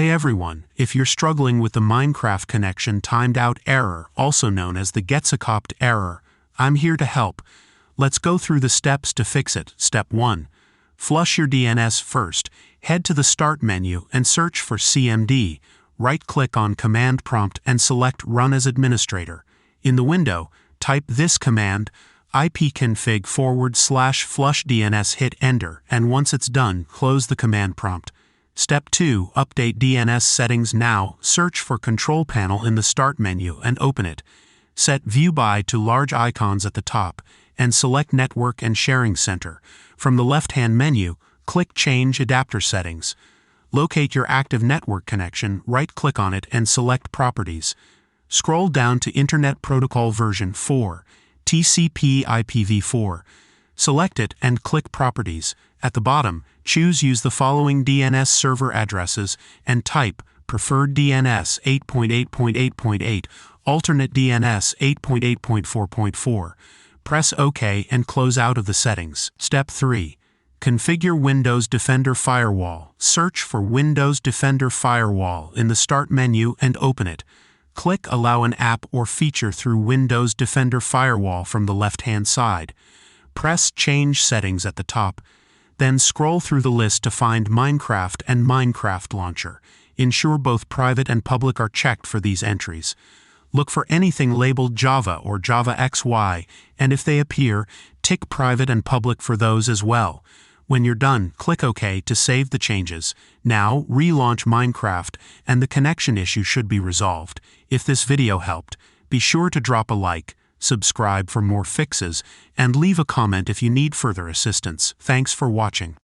Hey everyone, if you're struggling with the Minecraft connection timed out error, also known as the Getsockopt error, I'm here to help. Let's go through the steps to fix it. Step 1. Flush your DNS first. Head to the Start menu and search for CMD. Right-click on Command Prompt and select Run as Administrator. In the window, type this command, ipconfig/flush DNS, hit Enter, and once it's done, close the command prompt. Step 2. Update DNS settings now. Search for Control Panel in the Start menu and open it. Set View By to large icons at the top, and select Network and Sharing Center. From the left-hand menu, click Change Adapter Settings. Locate your active network connection, right-click on it and select Properties. Scroll down to Internet Protocol version 4, TCP/IPv4. Select it and click Properties. At the bottom, choose Use the following DNS server addresses and type Preferred DNS 8.8.8.8, Alternate DNS 8.8.4.4. Press OK and close out of the settings. Step 3. Configure Windows Defender Firewall. Search for Windows Defender Firewall in the Start menu and open it. Click Allow an app or feature through Windows Defender Firewall from the left-hand side. Press Change Settings at the top. Then scroll through the list to find Minecraft and Minecraft Launcher. Ensure both private and public are checked for these entries. Look for anything labeled Java or Java XY, and if they appear, tick private and public for those as well. When you're done, click OK to save the changes. Now, relaunch Minecraft, and the connection issue should be resolved. If this video helped, be sure to drop a like, subscribe for more fixes, and leave a comment if you need further assistance. Thanks for watching.